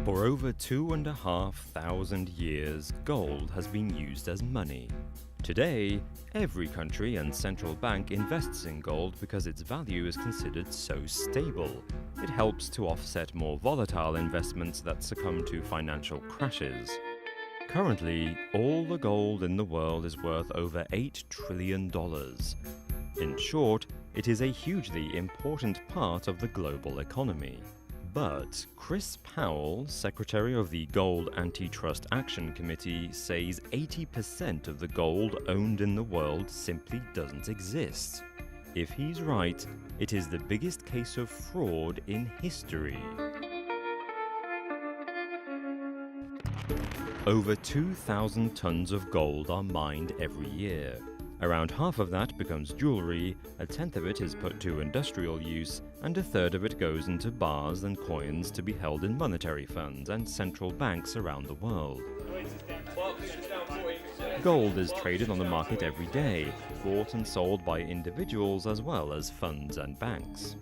For over 2,500 years, gold has been used as money. Today, every country and central bank invests in gold because its value is considered so stable. It helps to offset more volatile investments that succumb to financial crashes. Currently, all the gold in the world is worth over $8 trillion. In short, it is a hugely important part of the global economy. But Chris Powell, Secretary of the Gold Antitrust Action Committee, says 80% of the gold owned in the world simply doesn't exist. If he's right, it is the biggest case of fraud in history. Over 2,000 tons of gold are mined every year. Around half of that becomes jewelry, a tenth of it is put to industrial use, and a third of it goes into bars and coins to be held in monetary funds and central banks around the world. Gold is traded on the market every day, bought and sold by individuals as well as funds and banks.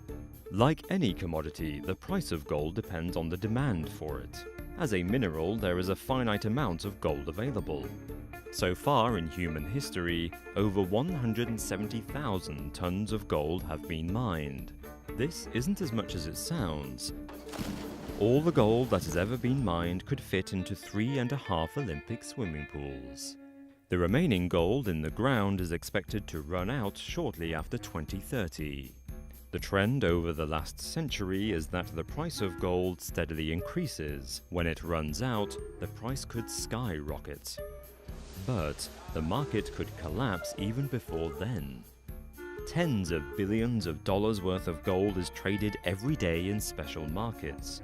Like any commodity, the price of gold depends on the demand for it. As a mineral, there is a finite amount of gold available. So far in human history, over 170,000 tons of gold have been mined. This isn't as much as it sounds. All the gold that has ever been mined could fit into 3.5 Olympic swimming pools. The remaining gold in the ground is expected to run out shortly after 2030. The trend over the last century is that the price of gold steadily increases. When it runs out, the price could skyrocket. But the market could collapse even before then. Tens of billions of dollars worth of gold is traded every day in special markets.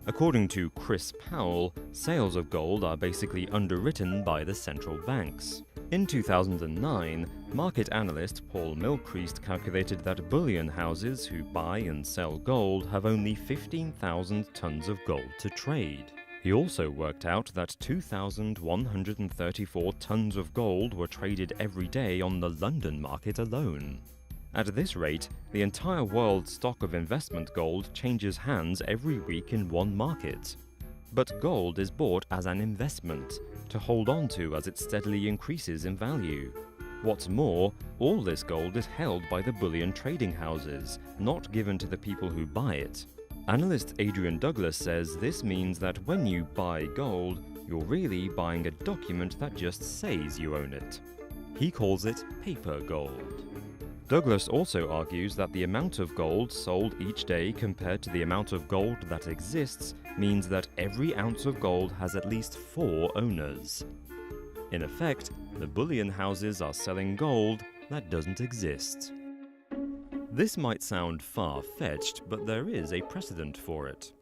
According to Chris Powell, sales of gold are basically underwritten by the central banks. In 2009, market analyst Paul Milcreast calculated that bullion houses who buy and sell gold have only 15,000 tons of gold to trade. He also worked out that 2,134 tons of gold were traded every day on the London market alone. At this rate, the entire world's stock of investment gold changes hands every week in one market. But gold is bought as an investment, to hold on to as it steadily increases in value. What's more, all this gold is held by the bullion trading houses, not given to the people who buy it. Analyst Adrian Douglas says this means that when you buy gold, you're really buying a document that just says you own it. He calls it paper gold. Douglas also argues that the amount of gold sold each day compared to the amount of gold that exists means that every ounce of gold has at least 4 owners. In effect, the bullion houses are selling gold that doesn't exist. This might sound far-fetched, but there is a precedent for it.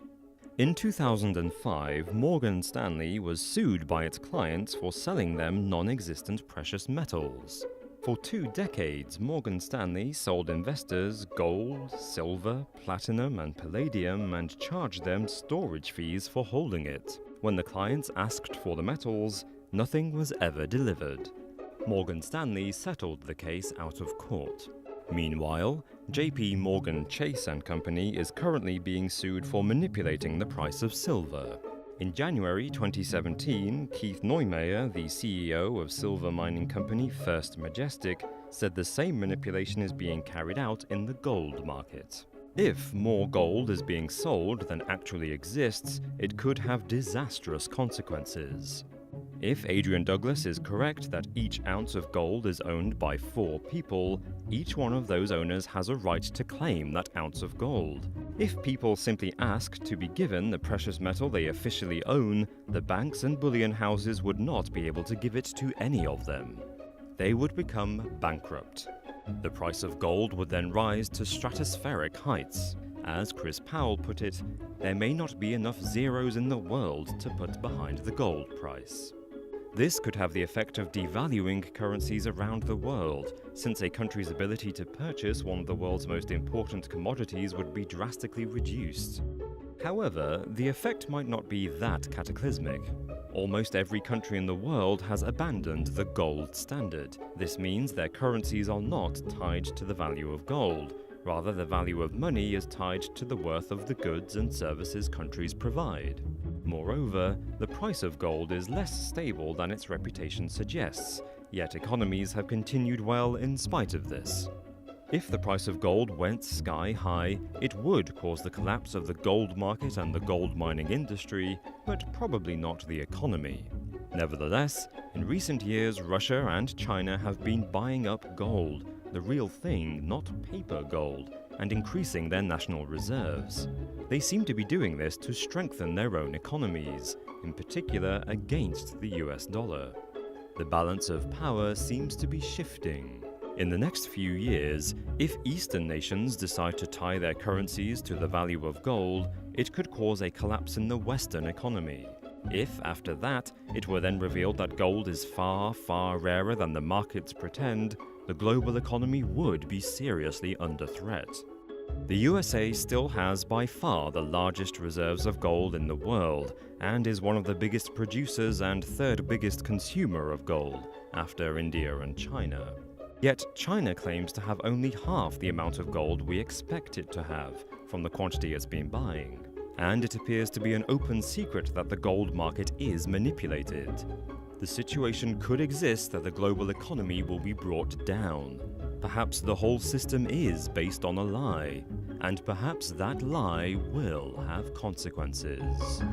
In 2005, Morgan Stanley was sued by its clients for selling them non-existent precious metals. For 2 decades, Morgan Stanley sold investors gold, silver, platinum, and palladium and charged them storage fees for holding it. When the clients asked for the metals, nothing was ever delivered. Morgan Stanley settled the case out of court. Meanwhile, JP Morgan Chase & Company is currently being sued for manipulating the price of silver. In January 2017, Keith Neumeyer, the CEO of silver mining company First Majestic, said the same manipulation is being carried out in the gold market. If more gold is being sold than actually exists, it could have disastrous consequences. If Adrian Douglas is correct that each ounce of gold is owned by 4 people, each one of those owners has a right to claim that ounce of gold. If people simply ask to be given the precious metal they officially own, the banks and bullion houses would not be able to give it to any of them. They would become bankrupt. The price of gold would then rise to stratospheric heights. As Chris Powell put it, there may not be enough zeros in the world to put behind the gold price. This could have the effect of devaluing currencies around the world, since a country's ability to purchase one of the world's most important commodities would be drastically reduced. However, the effect might not be that cataclysmic. Almost every country in the world has abandoned the gold standard. This means their currencies are not tied to the value of gold. Rather, the value of money is tied to the worth of the goods and services countries provide. Moreover, the price of gold is less stable than its reputation suggests, yet economies have continued well in spite of this. If the price of gold went sky high, it would cause the collapse of the gold market and the gold mining industry, but probably not the economy. Nevertheless, in recent years, Russia and China have been buying up gold, the real thing, not paper gold, and increasing their national reserves. They seem to be doing this to strengthen their own economies, in particular against the US dollar. The balance of power seems to be shifting. In the next few years, if Eastern nations decide to tie their currencies to the value of gold, it could cause a collapse in the Western economy. If, after that, it were then revealed that gold is far, far rarer than the markets pretend, the global economy would be seriously under threat. The USA still has by far the largest reserves of gold in the world, and is one of the biggest producers and third biggest consumer of gold, after India and China. Yet China claims to have only half the amount of gold we expect it to have, from the quantity it's been buying. And it appears to be an open secret that the gold market is manipulated. The situation could exist that the global economy will be brought down. Perhaps the whole system is based on a lie, and perhaps that lie will have consequences.